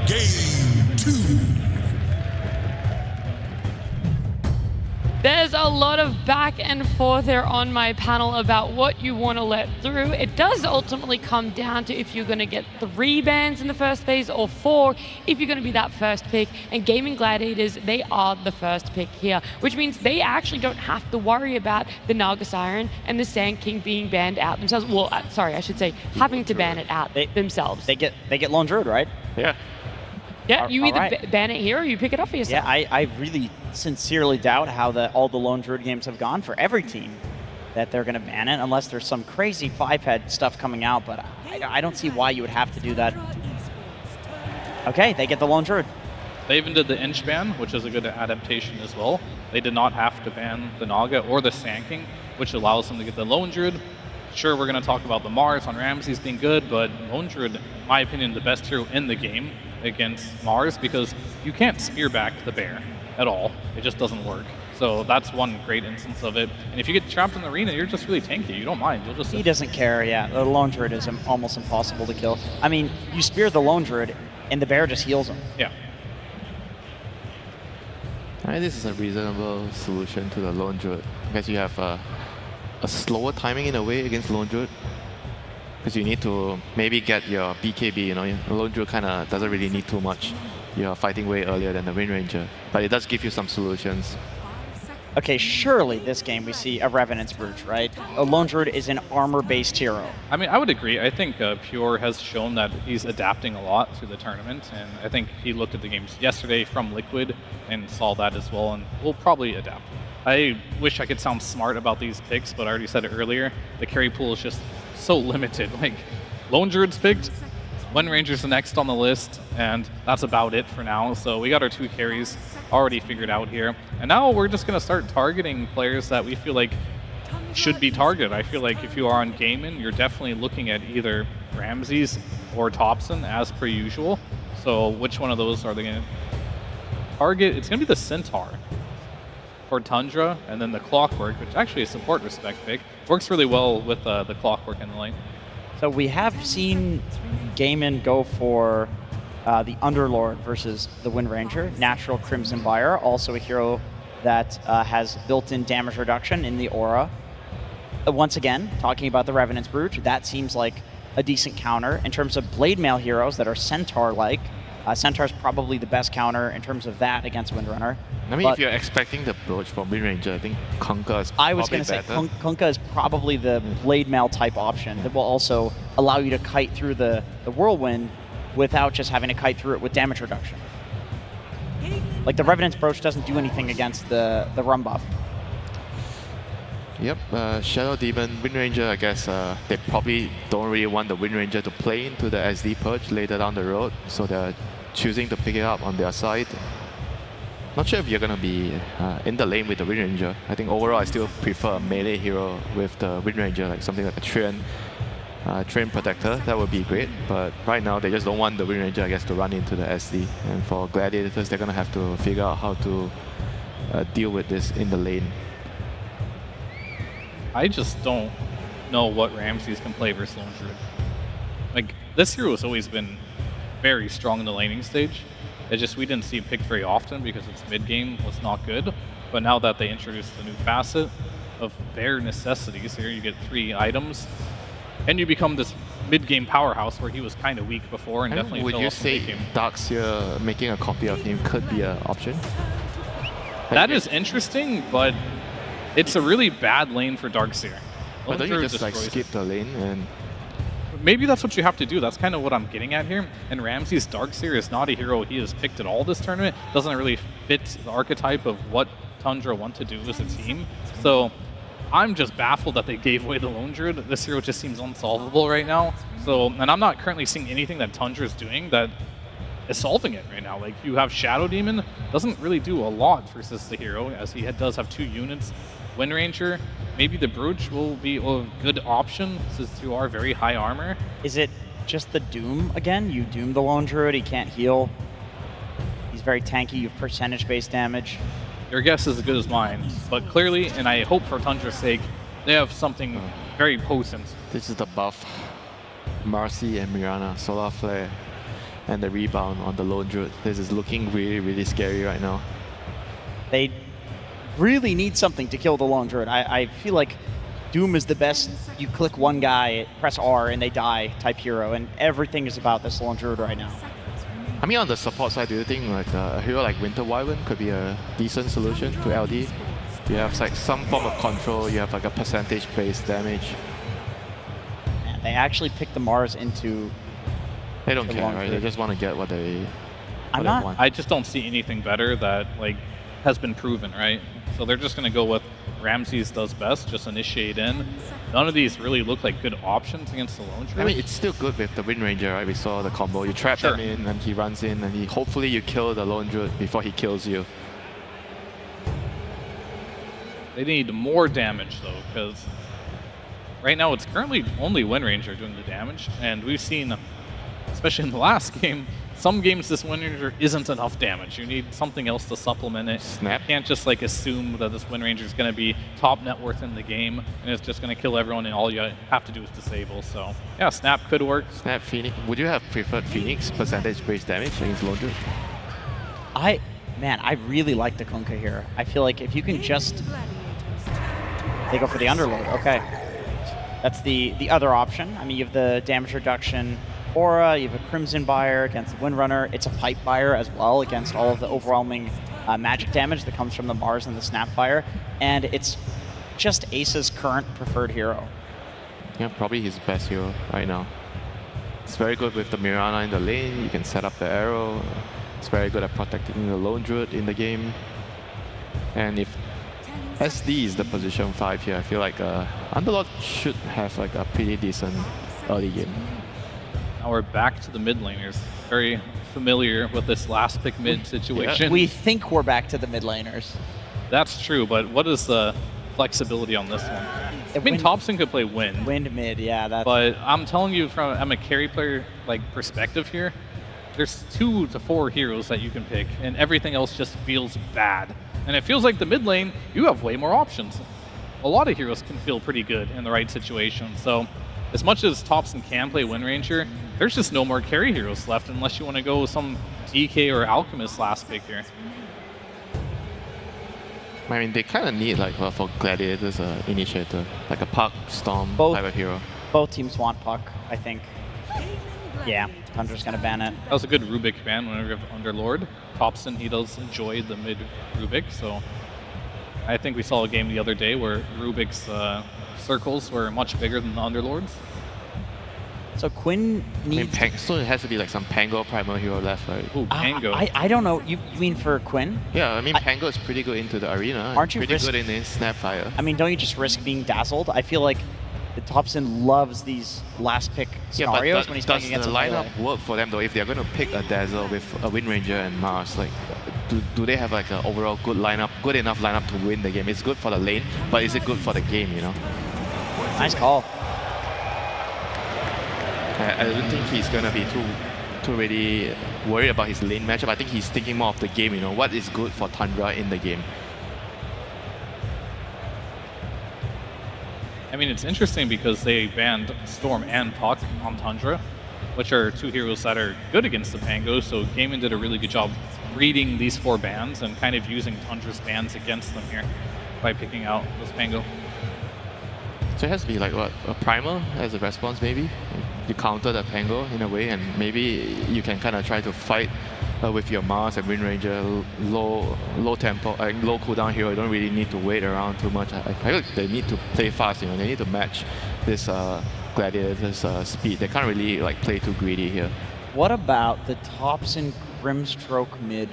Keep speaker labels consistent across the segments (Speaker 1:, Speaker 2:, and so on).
Speaker 1: Game 2.
Speaker 2: There's a lot of back and forth there on my panel about what you want to let through. It does ultimately come down to if you're going to get 3 bans in the first phase or 4 if you're going to be that first pick. And Gaimin Gladiators, they are the first pick here, which means they actually don't have to worry about the Naga Siren and the Sand King being banned out themselves. Well, sorry, I should say having to ban it out themselves.
Speaker 3: They get Lone Druid, right?
Speaker 4: Yeah.
Speaker 2: Yeah, you either ban it here or you pick it up for yourself.
Speaker 3: Yeah, I really sincerely doubt how all the Lone Druid games have gone for every team that they're going to ban it, unless there's some crazy 5-head stuff coming out, but I don't see why you would have to do that. Okay, they get the Lone Druid.
Speaker 4: They even did the Inch ban, which is a good adaptation as well. They did not have to ban the Naga or the Sand King, which allows them to get the Lone Druid. Sure, we're going to talk about the Mars on Ramses being good, but Lone Druid, in my opinion, the best hero in the game against Mars, because you can't spear back the bear at all. It just doesn't work. So that's one great instance of it. And if you get trapped in the arena, you're just really tanky. You don't mind. You'll just...
Speaker 3: He doesn't care, yeah. The Lone Druid is almost impossible to kill. I mean, you spear the Lone Druid, and the bear just heals him.
Speaker 4: Yeah.
Speaker 5: I think this is a reasonable solution to the Lone Druid. Because you have a slower timing in a way against Lone Druid. Because you need to maybe get your BKB, you know, Lone Druid kind of doesn't really need too much. You're fighting way earlier than the Wind Ranger. But it does give you some solutions.
Speaker 3: Okay, surely this game we see a Revenant's Brooch, right? A Lone Druid is an armor-based hero.
Speaker 4: I mean, I would agree. I think Pure has shown that he's adapting a lot through the tournament, and I think he looked at the games yesterday from Liquid and saw that as well, and will probably adapt. I wish I could sound smart about these picks, but I already said it earlier. The carry pool is just so limited. Like, Lone Druid's picked, Wind Ranger's the next on the list, and that's about it for now. So we got our 2 carries already figured out here. And now we're just going to start targeting players that we feel like should be targeted. I feel like if you are on Gaimin, you're definitely looking at either Ramses or Thompson as per usual. So which one of those are they going to target? It's going to be the Centaur for Tundra, and then the Clockwork, which actually is a support respect pick. Works really well with the Clockwork in the lane.
Speaker 3: So we have seen Gaimin go for the Underlord versus the Wind Ranger, natural Crimson Buyer, also a hero that has built-in damage reduction in the aura. Once again, talking about the Revenant's Brooch, that seems like a decent counter. In terms of Blade Mail heroes that are Centaur-like, Centaur's probably the best counter in terms of that against Windrunner.
Speaker 5: I mean, if you're expecting the Brooch from Wind Ranger, I think Kunkka is
Speaker 3: I was going to say Kunkka is probably the Blade Mail type option that will also allow you to kite through the Whirlwind without just having to kite through it with damage reduction. Like, the Revenant's Brooch doesn't do anything against the run buff.
Speaker 5: Yep, Shadow Demon, Wind Ranger, I guess they probably don't really want the Wind Ranger to play into the SD Purge later down the road, so they're choosing to pick it up on their side. Not sure if you're going to be in the lane with the Wind Ranger. I think overall I still prefer a melee hero with the Wind Ranger, like something like a Train Protector. That would be great, but right now they just don't want the Wind Ranger, I guess, to run into the SD. And for Gladiators, they're going to have to figure out how to deal with this in the lane.
Speaker 4: I just don't know what Ramses can play versus Lone Druid. Like, this hero has always been very strong in the laning stage. It's just we didn't see it picked very often because its mid-game was not good. But now that they introduced the new facet of bare necessities, here you get 3 items, and you become this mid-game powerhouse where he was kind of weak before and definitely
Speaker 5: would
Speaker 4: fell
Speaker 5: you
Speaker 4: off the
Speaker 5: say
Speaker 4: mid-game.
Speaker 5: Darkseer making a copy of him could be an option?
Speaker 4: That is interesting, but it's a really bad lane for Darkseer.
Speaker 5: But don't you just like skip the lane and...
Speaker 4: Maybe that's what you have to do. That's kind of what I'm getting at here. And Ramses Darkseer is not a hero he has picked at all this tournament. Doesn't really fit the archetype of what Tundra want to do as a team. So I'm just baffled that they gave away the Lone Druid. This hero just seems unsolvable right now. So, and I'm not currently seeing anything that Tundra is doing that is solving it right now. Like, you have Shadow Demon, doesn't really do a lot versus the hero, as he does have 2 units. Wind Ranger, maybe the Brooch will be a good option since you are very high armor.
Speaker 3: Is it just the Doom again? You Doom the Lone Druid, he can't heal. He's very tanky, you have percentage-based damage.
Speaker 4: Your guess is as good as mine, but clearly, and I hope for Tundra's sake, they have something very potent.
Speaker 5: This is the buff. Marcy and Mirana, Solar Flare. and the rebound on the lone druid. This is looking really, really scary right now.
Speaker 3: They really need something to kill the lone druid. I feel like Doom is the best. You click one guy, press R, and they die type hero, and everything is about this lone druid right now.
Speaker 5: I mean, on the support side, do you think like a hero like Winter Wyvern could be a decent solution to LD? You have like some form of control, you have like a percentage-based damage.
Speaker 3: Man, they actually picked the Mars into...
Speaker 5: They don't care, right? They just want to get what they want.
Speaker 4: I just don't see anything better that like has been proven, right? So they're just going to go with Ramses does best, just initiate in. None of these really look like good options against the lone druid.
Speaker 5: I mean, it's still good with the Wind Ranger, right? We saw the combo. You trap him in, and he runs in, and hopefully you kill the lone druid before he kills you.
Speaker 4: They need more damage though, because right now it's currently only Wind Ranger doing the damage, and we've seen, especially in the last game, some games this Wind Ranger isn't enough damage. You need something else to supplement it.
Speaker 5: Snap.
Speaker 4: You can't just like assume that this Wind Ranger is going to be top net worth in the game and it's just going to kill everyone and all you have to do is disable. So yeah, Snap could work.
Speaker 5: Snap Phoenix. Would you have preferred Phoenix percentage-based damage against lone druid?
Speaker 3: Man, I really like the Kunkka here. I feel like if you can just... They go for the Underlord, okay. That's the other option. I mean, you have the damage reduction aura, you have a Crimson Buyer against the Windrunner. It's a Pipe Buyer as well against all of the overwhelming magic damage that comes from the Mars and the Snapfire. And it's just Ace's current preferred hero.
Speaker 5: Yeah, probably his best hero right now. It's very good with the Mirana in the lane. You can set up the arrow. It's very good at protecting the lone druid in the game. And if SD is the position 5 here, I feel like Underlord should have like a pretty decent early game.
Speaker 4: Now we're back to the mid laners. Very familiar with this last pick mid situation.
Speaker 3: Yeah. We think we're back to the mid laners.
Speaker 4: That's true, but what is the flexibility on this one? I mean, Thompson could play Wind.
Speaker 3: Wind mid, yeah.
Speaker 4: But I'm telling you I'm a carry player like perspective here, there's 2 to 4 heroes that you can pick, and everything else just feels bad. And it feels like the mid lane, you have way more options. A lot of heroes can feel pretty good in the right situation. So as much as Thompson can play Wind Ranger, there's just no more carry heroes left unless you want to go with some DK or Alchemist last pick here.
Speaker 5: I mean, they kind of need like for Gladiators initiator, like a Puck, Storm type of hero.
Speaker 3: Both teams want Puck, I think. Yeah, Tundra's gonna ban it.
Speaker 4: That was a good Rubik ban whenever you have Underlord. Thompson, he does enjoy the mid Rubik, so I think we saw a game the other day where Rubik's circles were much bigger than the Underlords.
Speaker 3: So Quinn needs...
Speaker 5: I mean, so it has to be like some Pango primal hero left, right?
Speaker 4: Ooh, Pango.
Speaker 3: I don't know. You mean for Quinn?
Speaker 5: Yeah, I mean, Pango is pretty good into the arena.
Speaker 3: Aren't you
Speaker 5: pretty good in his Snapfire?
Speaker 3: I mean, don't you just risk being dazzled? I feel like the Thompson loves these last pick scenarios when he's playing against
Speaker 5: the lineup work for them though? If they're going to pick a Dazzle with a Wind Ranger and Mars, like, do they have like an overall good enough lineup to win the game? It's good for the lane, but is it good for the game? You know?
Speaker 3: Nice call.
Speaker 5: I don't think he's going to be too really worried about his lane matchup. I think he's thinking more of the game. You know, what is good for Tundra in the game?
Speaker 4: I mean, it's interesting because they banned Storm and Puck on Tundra, which are 2 heroes that are good against the Pango, so Gaimin did a really good job reading these 4 bans and kind of using Tundra's bans against them here by picking out those Pango.
Speaker 5: So it has to be like what, a primal as a response maybe? You counter the Pango in a way, and maybe you can kind of try to fight with your Mars and Wind Ranger, low tempo, low cooldown hero. You don't really need to wait around too much. I feel like they need to play fast. You know, they need to match this Gladiator's speed. They can't really like play too greedy here.
Speaker 3: What about the Thompson Grimstroke mid?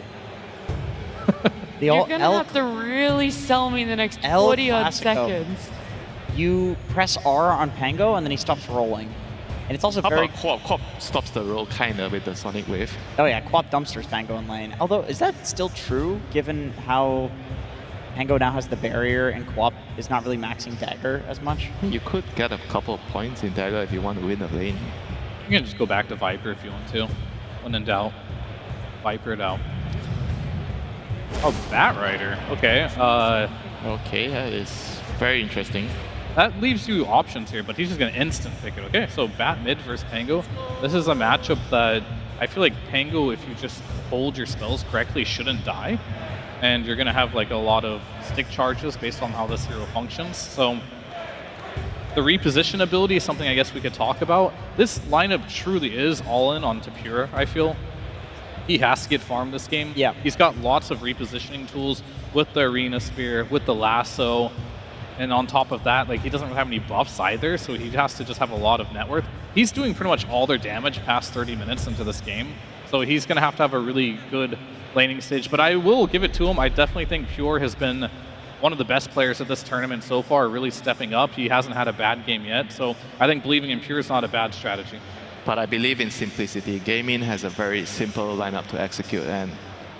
Speaker 2: You're gonna have to really sell me in the next 40 odd seconds.
Speaker 3: You press R on Pango and then he stops rolling. And it's also
Speaker 5: How
Speaker 3: very...
Speaker 5: about Quap stops the roll kind of with the Sonic Wave.
Speaker 3: Oh yeah, Quap dumpsters Pango in lane. Although, is that still true given how Pango now has the barrier and Quap is not really maxing Dagger as much?
Speaker 5: You could get a couple of points in Dagger if you want to win the lane.
Speaker 4: You can just go back to Viper if you want to. When in doubt, Viper it out. Oh, Bat Rider. Okay.
Speaker 5: Okay, that is very interesting.
Speaker 4: That leaves you options here, but he's just going to instant pick it. Okay, so Bat mid versus Pango. This is a matchup that I feel like Pango, if you just hold your spells correctly, shouldn't die. And you're going to have like a lot of stick charges based on how this hero functions. So the reposition ability is something I guess we could talk about. This lineup truly is all in on Tapura, I feel. He has to get farmed this game.
Speaker 3: Yeah.
Speaker 4: He's got lots of repositioning tools with the Arena Spear, with the Lasso, and on top of that, like he doesn't have any buffs either, so he has to just have a lot of net worth. He's doing pretty much all their damage past 30 minutes into this game, so he's going to have a really good laning stage. But I will give it to him. I definitely think Pure has been one of the best players at this tournament so far, really stepping up. He hasn't had a bad game yet, so I think believing in Pure is not a bad strategy.
Speaker 5: But I believe in simplicity. Gaimin has a very simple lineup to execute, and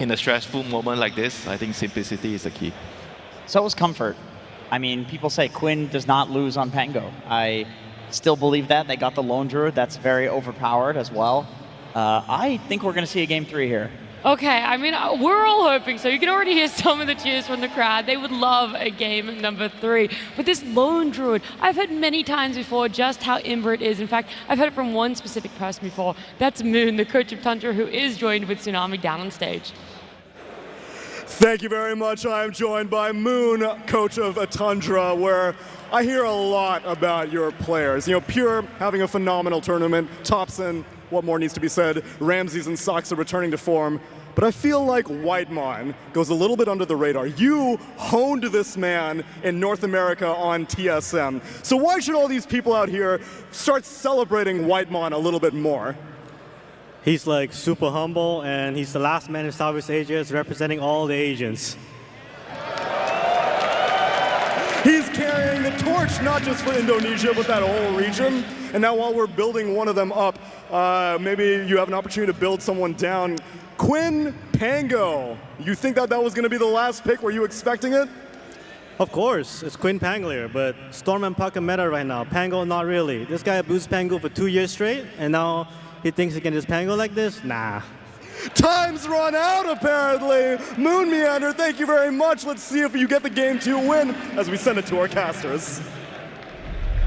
Speaker 5: in a stressful moment like this, I think simplicity is the key.
Speaker 3: So is comfort. I mean, people say Quinn does not lose on Pango. I still believe that. They got the Lone Druid. That's very overpowered as well. I think we're going to see a game 3 here.
Speaker 2: Okay, I mean, we're all hoping so. You can already hear some of the cheers from the crowd. They would love a game number 3. But this Lone Druid, I've heard many times before just how imber it is. In fact, I've heard it from one specific person before. That's Moon, the coach of Tundra, who is joined with Tsunami down on stage.
Speaker 1: Thank you very much. I am joined by Moon, coach of Tundra, where I hear a lot about your players. You know, Pure having a phenomenal tournament, Topson, what more needs to be said, Ramses and Sox are returning to form. But I feel like Whitemon goes a little bit under the radar. You honed this man in North America on TSM. So why should all these people out here start celebrating Whitemon a little bit more?
Speaker 6: He's like super humble, and he's the last man in Southeast Asia representing all the Asians.
Speaker 1: He's carrying the torch, not just for Indonesia, but that whole region. And now while we're building one of them up, maybe you have an opportunity to build someone down. Quinn Pango, you think that was going to be the last pick? Were you expecting it?
Speaker 6: Of course, it's Quinn Panglier, but Storm and Puck are meta right now. Pango, not really. This guy boosted Pango for 2 years straight, and now he thinks he can just Pango like this? Nah.
Speaker 1: Time's run out, apparently. Moon Meander, thank you very much. Let's see if you get the game 2 win as we send it to our casters.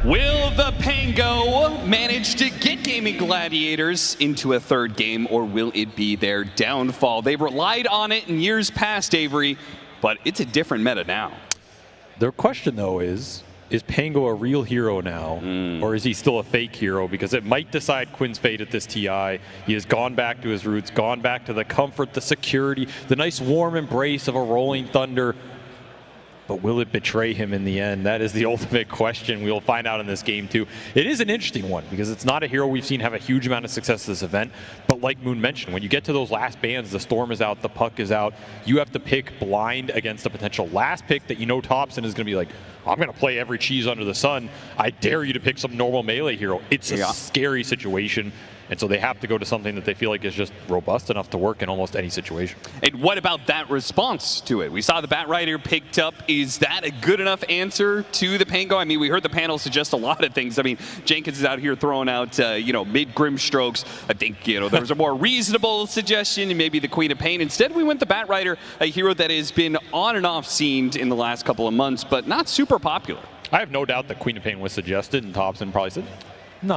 Speaker 7: Will the Pango manage to get Gaimin Gladiators into a third game, or will it be their downfall? They've relied on it in years past, Avery, but it's a different meta now.
Speaker 8: The question, though, is Pango a real hero now, or is he still a fake hero? Because it might decide Quinn's fate at this TI. He has gone back to his roots, gone back to the comfort, the security, the nice warm embrace of a rolling thunder. But will it betray him in the end? That is the ultimate question. We'll find out in this game, too. It is an interesting one, because it's not a hero we've seen have a huge amount of success at this event. But like Moon mentioned, when you get to those last bans, the Storm is out, the Puck is out, you have to pick blind against a potential last pick that you know Topson is going to be like, I'm going to play every cheese under the sun. I dare you to pick some normal melee hero. It's a scary situation. And so they have to go to something that they feel like is just robust enough to work in almost any situation.
Speaker 7: And what about that response to it? We saw the Batrider picked up. Is that a good enough answer to the Pango? I mean, we heard the panel suggest a lot of things. I mean, Jenkins is out here throwing out, mid-grim strokes. I think, there was a more reasonable suggestion, and maybe the Queen of Pain. Instead, we went the Batrider, a hero that has been on and off seen in the last couple of months, but not super popular.
Speaker 8: I have no doubt that Queen of Pain was suggested, and Topson probably said, No.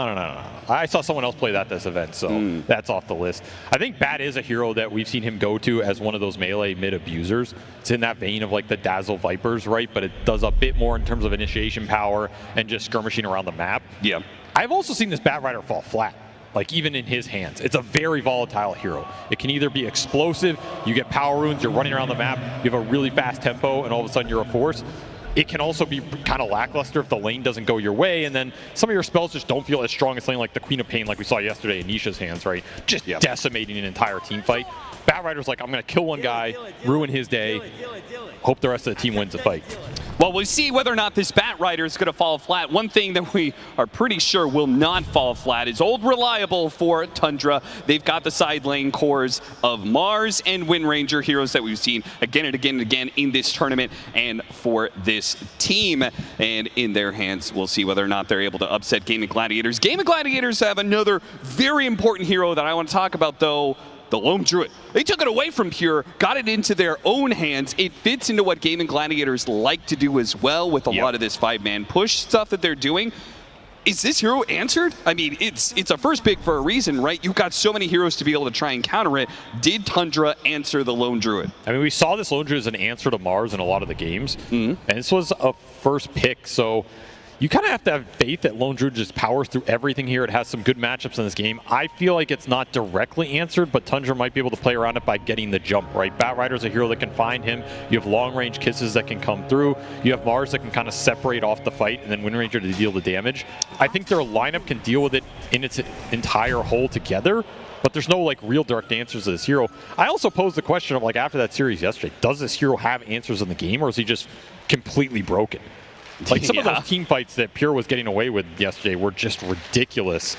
Speaker 8: I saw someone else play that this event, so that's off the list. I think Bat is a hero that we've seen him go to as one of those melee mid-abusers. It's in that vein of like the Dazzle Vipers, right? But it does a bit more in terms of initiation power and just skirmishing around the map.
Speaker 7: Yeah.
Speaker 8: I've also seen this Batrider fall flat. Like even in his hands. It's a very volatile hero. It can either be explosive, you get power runes, you're running around the map, you have a really fast tempo, and all of a sudden you're a force. It can also be kind of lackluster if the lane doesn't go your way, and then some of your spells just don't feel as strong as something like the Queen of Pain like we saw yesterday in Nisha's hands, right? Just decimating an entire team fight. Batrider's like, I'm going to kill one guy, ruin his day, hope the rest of the team wins the fight.
Speaker 7: Well, we'll see whether or not this Batrider is going to fall flat. One thing that we are pretty sure will not fall flat is old reliable for Tundra. They've got the side lane cores of Mars and Wind Ranger, heroes that we've seen again and again and again in this tournament and for this team. And in their hands, we'll see whether or not they're able to upset Gaimin Gladiators. Gaimin Gladiators have another very important hero that I want to talk about, though. The Lone Druid. They took it away from Pure, got it into their own hands. It fits into what Gaimin Gladiators like to do as well with a lot of this 5-man push stuff that they're doing. Is this hero answered? I mean, it's a first pick for a reason, right? You've got so many heroes to be able to try and counter it. Did Tundra answer the Lone Druid?
Speaker 8: I mean, we saw this Lone Druid as an answer to Mars in a lot of the games, and this was a first pick, so you kind of have to have faith that Lone Druid just powers through everything here. It has some good matchups in this game. I feel like it's not directly answered, but Tundra might be able to play around it by getting the jump, right? Batrider's a hero that can find him. You have long-range kisses that can come through. You have Mars that can kind of separate off the fight, and then Wind Ranger to deal the damage. I think their lineup can deal with it in its entire whole together, but there's no like real direct answers to this hero. I also posed the question of like after that series yesterday, does this hero have answers in the game, or is he just completely broken? Like some of those team fights that Pure was getting away with yesterday were just ridiculous.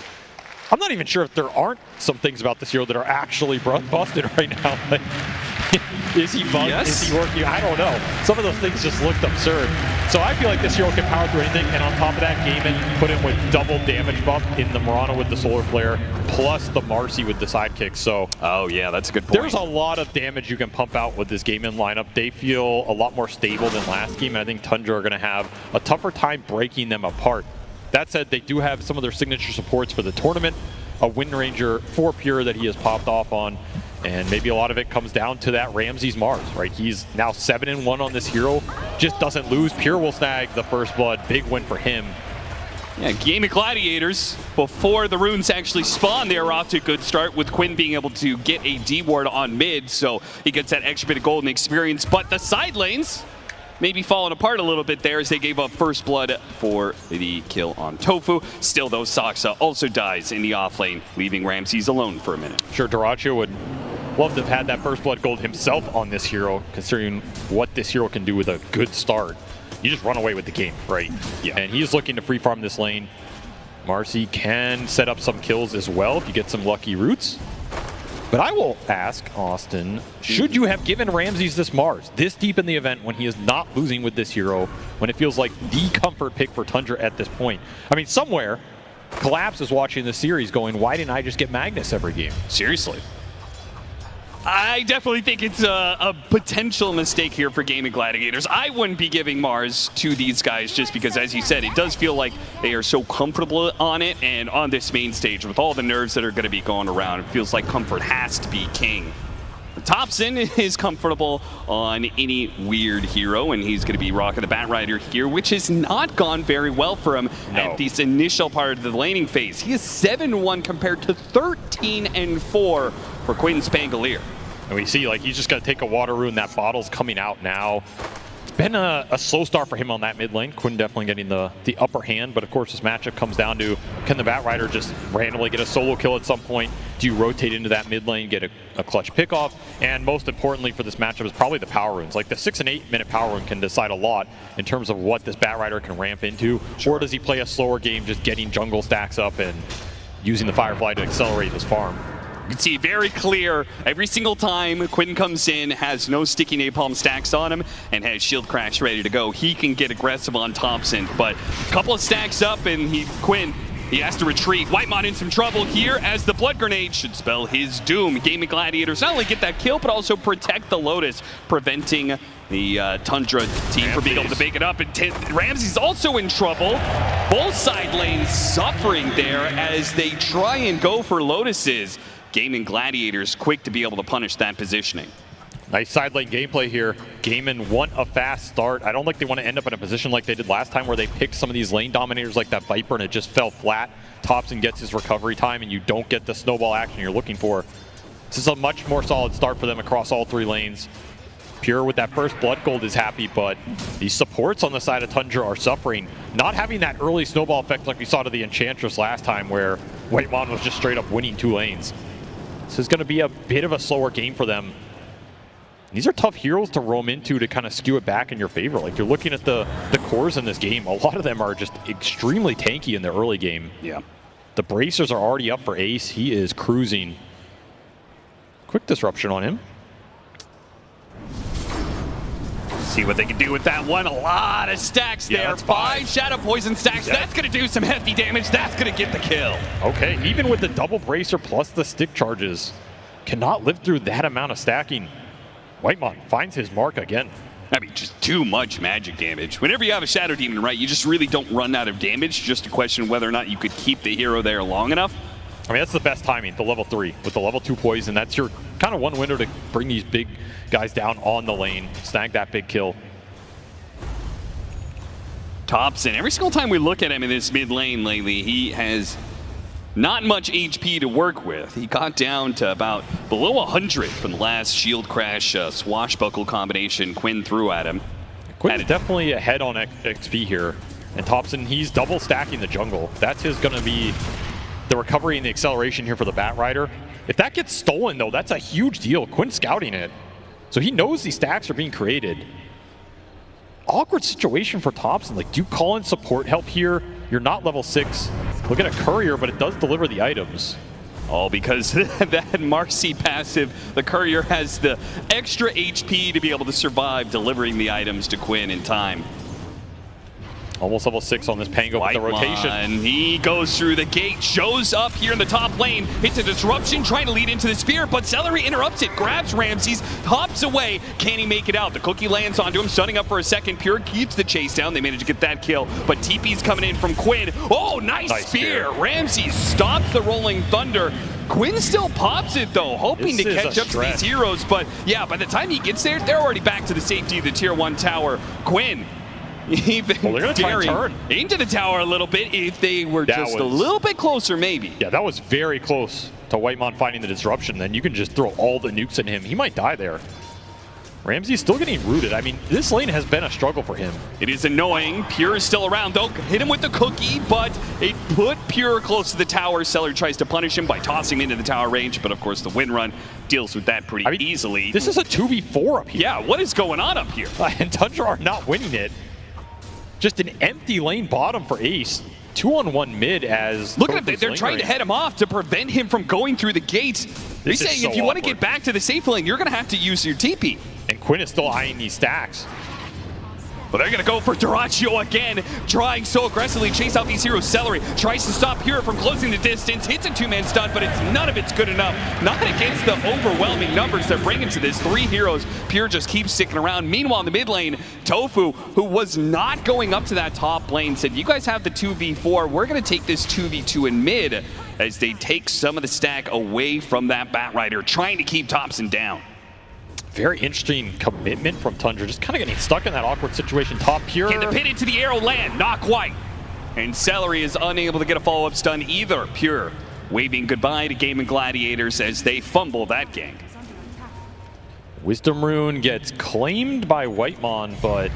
Speaker 8: I'm not even sure if there aren't some things about this hero that are actually busted right now. Like, is he bugged? Yes. Is he working? I don't know. Some of those things just looked absurd. So I feel like this hero can power through anything, and on top of that, Gaimin put him with double damage buff in the Murano with the Solar Flare, plus the Marcy with the sidekick. So
Speaker 7: oh yeah, that's a good point.
Speaker 8: There's a lot of damage you can pump out with this Gaimin lineup. They feel a lot more stable than last game, and I think Tundra are going to have a tougher time breaking them apart. That said, they do have some of their signature supports for the tournament. A Wind Ranger for Pure that he has popped off on, and maybe a lot of it comes down to that Ramses Mars, right? He's now 7-1 on this hero, just doesn't lose. Pure will snag the first blood, big win for him.
Speaker 7: Yeah, Gaimin Gladiators, before the runes actually spawn, they were off to a good start with Quinn being able to get a D-ward on mid, so he gets that extra bit of golden experience, but the side lanes maybe falling apart a little bit there as they gave up first blood for the kill on Tofu. Still, though, Saksa also dies in the off lane, leaving Ramses alone for a minute.
Speaker 8: Sure, Dyrachyo would love to have had that first blood gold himself on this hero, considering what this hero can do with a good start. You just run away with the game, right?
Speaker 7: Yeah.
Speaker 8: And he's looking to free farm this lane. Marcy can set up some kills as well if you get some lucky roots. But I will ask, Austin, should you have given Ramses this Mars this deep in the event when he is not losing with this hero, when it feels like the comfort pick for Tundra at this point? I mean, somewhere, Collapse is watching the series going, why didn't I just get Magnus every game?
Speaker 7: Seriously. I definitely think it's a potential mistake here for Gaimin Gladiators. I wouldn't be giving Mars to these guys just because, as you said, it does feel like they are so comfortable on it, and on this main stage with all the nerves that are going to be going around, it feels like comfort has to be king. Thompson is comfortable on any weird hero, and he's going to be rocking the Batrider here, which has not gone very well for him at this initial part of the laning phase. He is 7-1 compared to 13-4 for Quinn Spangolier.
Speaker 8: And we see, like, he's just going to take a water rune. That bottle's coming out now. It's been a slow start for him on that mid lane. Quinn definitely getting the upper hand, but of course this matchup comes down to, can the Batrider just randomly get a solo kill at some point? Do you rotate into that mid lane, get a clutch pickoff? And most importantly for this matchup is probably the power runes. Like, the 6 and 8 minute power rune can decide a lot in terms of what this Batrider can ramp into. Or does he play a slower game, just getting jungle stacks up and using the Firefly to accelerate his farm?
Speaker 7: You can see very clear every single time Quinn comes in, has no sticky napalm stacks on him, and has shield crash ready to go. He can get aggressive on Thompson, but a couple of stacks up and Quinn has to retreat. Whitemon in some trouble here as the blood grenade should spell his doom. Gaimin Gladiators not only get that kill, but also protect the Lotus, preventing the Tundra team from being able to make it up. And Ramsey's also in trouble. Both side lanes suffering there as they try and go for Lotuses. Gaimin Gladiators quick to be able to punish that positioning.
Speaker 8: Nice side lane gameplay here. Gaimin want a fast start. I don't think they want to end up in a position like they did last time where they picked some of these lane dominators like that Viper and it just fell flat. Thompson gets his recovery time and you don't get the snowball action you're looking for. This is a much more solid start for them across all 3 lanes. Pure with that first blood gold is happy, but these supports on the side of Tundra are suffering. Not having that early snowball effect like we saw to the Enchantress last time where Whitemon was just straight up winning 2 lanes. This is going to be a bit of a slower game for them. These are tough heroes to roam into to kind of skew it back in your favor. Like, you're looking at the cores in this game, a lot of them are just extremely tanky in the early game.
Speaker 7: Yeah.
Speaker 8: The bracers are already up for Ace. He is cruising. Quick disruption on him.
Speaker 7: See what they can do with that one. A lot of stacks there.
Speaker 8: That's
Speaker 7: 5 Shadow Poison stacks. Yeah. That's going to do some hefty damage. That's going to get the kill.
Speaker 8: Okay, even with the double bracer plus the stick charges, cannot live through that amount of stacking. Whitemon finds his mark again.
Speaker 7: I mean, just too much magic damage. Whenever you have a Shadow Demon, right, you just really don't run out of damage. Just a question whether or not you could keep the hero there long enough.
Speaker 8: I mean, that's the best timing, the level 3. With the level 2 poison, that's your kind of one window to bring these big guys down on the lane, snag that big kill.
Speaker 7: Thompson, every single time we look at him in this mid lane lately, he has not much HP to work with. He got down to about below 100 from the last shield crash swashbuckle combination Quinn threw at him.
Speaker 8: Quinn's definitely ahead on XP here. And Thompson, he's double stacking the jungle. That's his going to be the recovery and the acceleration here for the Bat Rider. If that gets stolen, though, that's a huge deal. Quinn's scouting it. So he knows these stacks are being created. Awkward situation for Thompson. Like, do you call in support help here? You're not level 6. Look at a courier, but it does deliver the items.
Speaker 7: Oh, because that Marcy passive, the courier has the extra HP to be able to survive delivering the items to Quinn in time.
Speaker 8: Almost level 6 on this Pango with the rotation.
Speaker 7: And he goes through the gate, shows up here in the top lane, hits a disruption, trying to lead into the spear, but Celery interrupts it, grabs Ramses, hops away. Can he make it out? The cookie lands onto him, stunning up for a second. Pure keeps the chase down. They manage to get that kill, but TP's coming in from Quinn. Oh, nice spear. Ramses stops the Rolling Thunder. Quinn still pops it though, hoping to catch up to these heroes, but yeah, by the time he gets there, they're already back to the safety of the tier 1 tower. Quinn, even daring into the tower a little bit. If they were just a little bit closer, maybe.
Speaker 8: Yeah, that was very close to Whitemon finding the disruption. Then you can just throw all the nukes at him. He might die there. Ramsey's still getting rooted. I mean, this lane has been a struggle for him.
Speaker 7: It is annoying. Pure is still around, though. Hit him with the cookie, but it put Pure close to the tower. Seller tries to punish him by tossing him into the tower range, but of course the win run deals with that pretty easily.
Speaker 8: This is a 2v4 up here.
Speaker 7: Yeah, what is going on up here?
Speaker 8: And Tundra are not winning it. Just an empty lane bottom for Ace. 2-on-1 mid as...
Speaker 7: Look at them, they're trying to head him off to prevent him from going through the gates. They're saying if you want to get back to the safe lane, you're going to have to use your TP.
Speaker 8: And Quinn is still eyeing these stacks.
Speaker 7: But they're going to go for Dyrachyo again, trying so aggressively chase out these heroes. Celery tries to stop Pure from closing the distance, hits a two-man stun, but none of it's good enough. Not against the overwhelming numbers they're bringing to this. 3 heroes, Pure just keeps sticking around. Meanwhile, in the mid lane, Tofu, who was not going up to that top lane, said, you guys have the 2v4, we're going to take this 2v2 in mid, as they take some of the stack away from that Bat Rider, trying to keep Thompson down.
Speaker 8: Very interesting commitment from Tundra, just kind of getting stuck in that awkward situation. Top Pure.
Speaker 7: Can the pin into the arrow land? Not quite. And Celery is unable to get a follow-up stun either. Pure waving goodbye to Gaimin Gladiators as they fumble that gank.
Speaker 8: Wisdom Rune gets claimed by Whitemon, but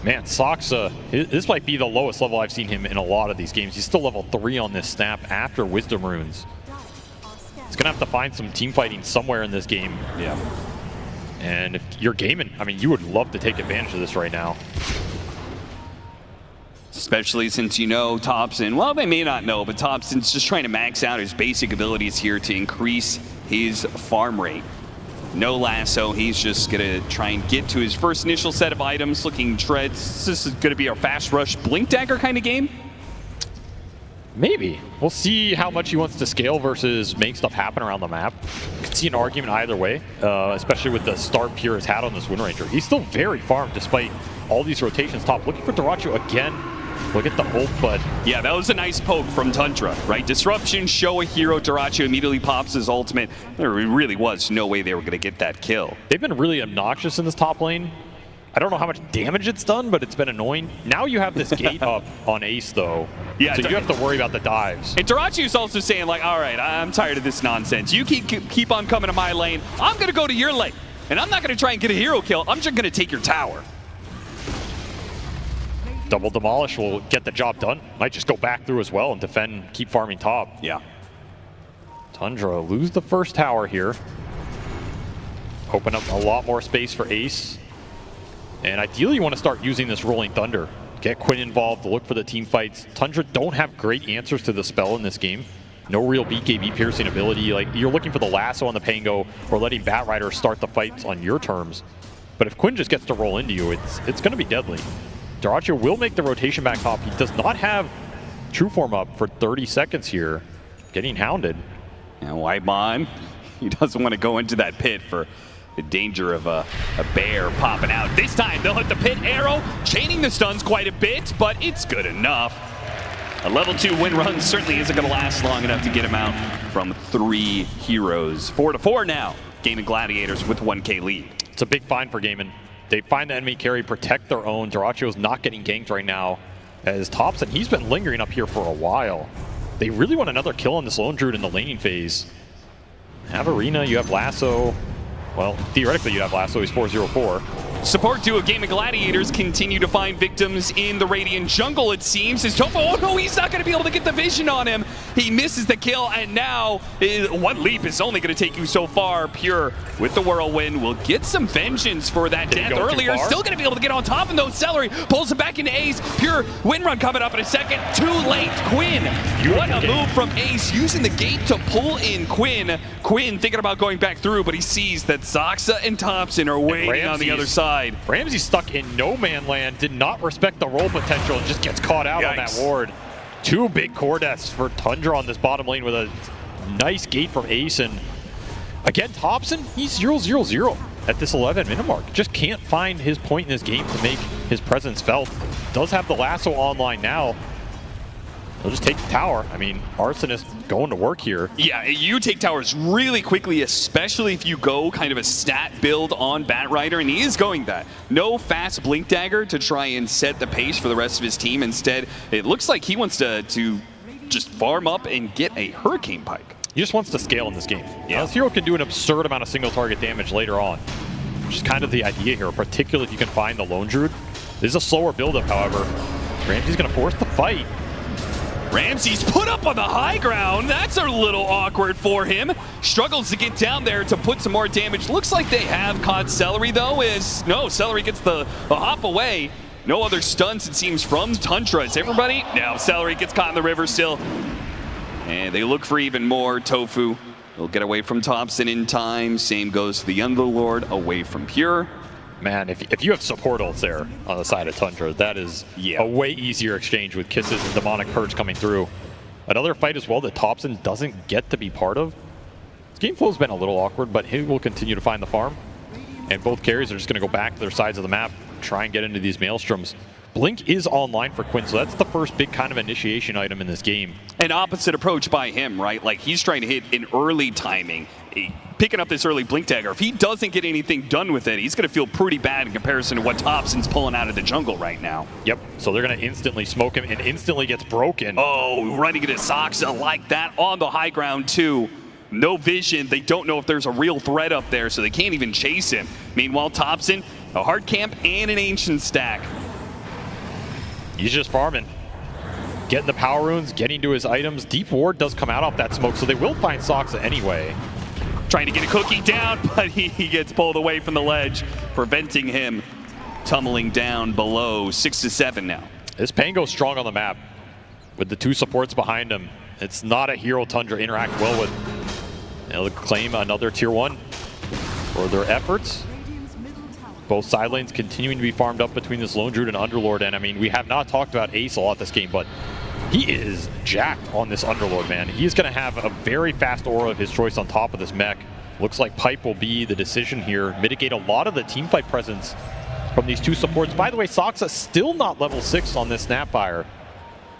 Speaker 8: man, Saksa, this might be the lowest level I've seen him in a lot of these games. He's still level 3 on this snap after Wisdom Runes. He's going to have to find some team fighting somewhere in this game.
Speaker 7: Yeah.
Speaker 8: And if you're Gaimin, I mean, you would love to take advantage of this right now.
Speaker 7: Especially since you know Thompson, well, they may not know, but Thompson's just trying to max out his basic abilities here to increase his farm rate. No lasso, he's just going to try and get to his first initial set of items, looking treads. This is going to be our fast rush blink dagger kind of game.
Speaker 8: Maybe. We'll see how much he wants to scale versus make stuff happen around the map. You can see an argument either way, especially with the start Pure has had on this Wind Ranger. He's still very farmed despite all these rotations top. Looking for Dyrachyo again. Look at the ult, but...
Speaker 7: Yeah, that was a nice poke from Tundra, right? Disruption, show a hero, Dyrachyo immediately pops his ultimate. There really was no way they were going to get that kill.
Speaker 8: They've been really obnoxious in this top lane. I don't know how much damage it's done, but it's been annoying. Now you have this gate up on Ace, though. Yeah, so you have to worry about the dives.
Speaker 7: And Dyrachyo's also saying, like, all right, I'm tired of this nonsense. You keep on coming to my lane. I'm going to go to your lane. And I'm not going to try and get a hero kill. I'm just going to take your tower.
Speaker 8: Double Demolish will get the job done. Might just go back through as well and defend, keep farming top.
Speaker 7: Yeah.
Speaker 8: Tundra lose the first tower here. Open up a lot more space for Ace. And ideally you want to start using this Rolling Thunder. Get Quinn involved, look for the team fights. Tundra don't have great answers to the spell in this game. No real BKB piercing ability. Like, you're looking for the lasso on the Pango or letting Bat Rider start the fights on your terms. But if Quinn just gets to roll into you, it's going to be deadly. Dyrachyo will make the rotation back top. He does not have True Form up for 30 seconds here. Getting hounded.
Speaker 7: And Whitemon, he doesn't want to go into that pit for the danger of a bear popping out. This time they'll hit the pit arrow, chaining the stuns quite a bit, but it's good enough. A level 2 win run certainly isn't going to last long enough to get him out from 3 heroes. 4-4 now. Gaimin Gladiators with 1K lead.
Speaker 8: It's a big find for Gaimin. They find the enemy carry, protect their own. Duracio's not getting ganked right now. As Thompson, he's been lingering up here for a while. They really want another kill on this Lone Druid in the laning phase. Have Arena, you have Lasso. Well, theoretically you have Lasso, he's 4-0-4.
Speaker 7: Support duo Gaimin Gladiators continue to find victims in the Radiant jungle, it seems. As Topo, oh no, he's not going to be able to get the vision on him. He misses the kill, and now one leap is only going to take you so far. Pure with the Whirlwind will get some vengeance for that death earlier. Still going to be able to get on top of those. Celery pulls him back into Ace. Pure win run coming up in a second. Too late. Quinn, what a move from Ace, using the gate to pull in Quinn. Quinn thinking about going back through, but he sees that Zoxa and Thompson are waiting on the other side.
Speaker 8: Ramsey's stuck in no man land, did not respect the roll potential, and just gets caught out on that ward. 2 big core deaths for Tundra on this bottom lane with a nice gate from Ace. And again, Thompson, he's 0-0-0 at this 11 minute mark. Just can't find his point in this game to make his presence felt. Does have the lasso online now. He'll just take the tower. I mean, Arsonist going to work here.
Speaker 7: Yeah, you take towers really quickly, especially if you go kind of a stat build on Batrider, and he is going that. No fast Blink Dagger to try and set the pace for the rest of his team. Instead, it looks like he wants to just farm up and get a Hurricane Pike.
Speaker 8: He just wants to scale in this game. Yeah. This hero can do an absurd amount of single target damage later on, which is kind of the idea here, particularly if you can find the Lone Druid. This is a slower build-up, however. Ramsey's going to force the fight.
Speaker 7: Ramsey's put up on the high ground. That's a little awkward for him. Struggles to get down there to put some more damage. Looks like they have caught Celery, though. No, Celery gets the hop away. No other stunts, it seems, from Tundra. Is everybody? Now Celery gets caught in the river still. And they look for even more. Tofu will get away from Thompson in time. Same goes to the Underlord, away from Pure.
Speaker 8: Man, if you have support ults there on the side of Tundra, that is a way easier exchange with Kisses and Demonic Purge coming through. Another fight as well that Thompson doesn't get to be part of. His game flow has been a little awkward, but he will continue to find the farm. And both carries are just going to go back to their sides of the map, try and get into these Maelstroms. Blink is online for Quinn, so that's the first big kind of initiation item in this game.
Speaker 7: An opposite approach by him, right? Like, he's trying to hit in early timing, picking up this early Blink Dagger. If he doesn't get anything done with it, he's going to feel pretty bad in comparison to what Thompson's pulling out of the jungle right now.
Speaker 8: Yep, so they're going to instantly smoke him and instantly gets broken.
Speaker 7: Oh, running into Zoxa like that on the high ground too. No vision, they don't know if there's a real threat up there, so they can't even chase him. Meanwhile, Thompson, a hard camp and an ancient stack.
Speaker 8: He's just farming. Getting the power runes, getting to his items. Deep ward does come out off that smoke, so they will find Zoxa anyway.
Speaker 7: Trying to get a cookie down, but he gets pulled away from the ledge, preventing him tumbling down below. 6-7 now.
Speaker 8: This Pango's strong on the map with the 2 supports behind him. It's not a hero Tundra interact well with. They'll claim another tier 1 for their efforts. Both side lanes continuing to be farmed up between this Lone Druid and Underlord. And I mean, we have not talked about Ace a lot this game, but he is jacked on this Underlord, man. He is going to have a very fast aura of his choice on top of this mech. Looks like Pipe will be the decision here. Mitigate a lot of the teamfight presence from these 2 supports. By the way, Zoxa still not level 6 on this Snapfire.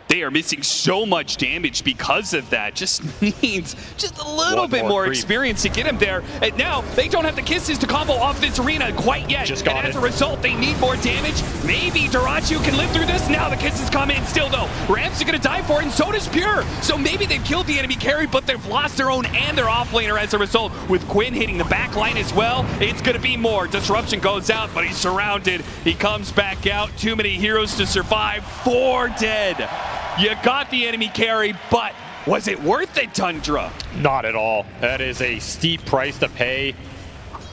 Speaker 7: They are missing so much damage because of that. Just needs just a little bit more experience to get him there. And now they don't have the Kisses to combo off this arena quite yet. And as a result, they need more damage. Maybe Duraccio can live through this. Now the Kisses come in still though. Ramps are going to die for it, and so does Pure. So maybe they've killed the enemy carry, but they've lost their own and their offlaner as a result. With Quinn hitting the back line as well, it's going to be more. Disruption goes out, but he's surrounded. He comes back out. Too many heroes to survive. 4 dead. You got the enemy carry, but was it worth it, Tundra?
Speaker 8: Not at all. That is a steep price to pay.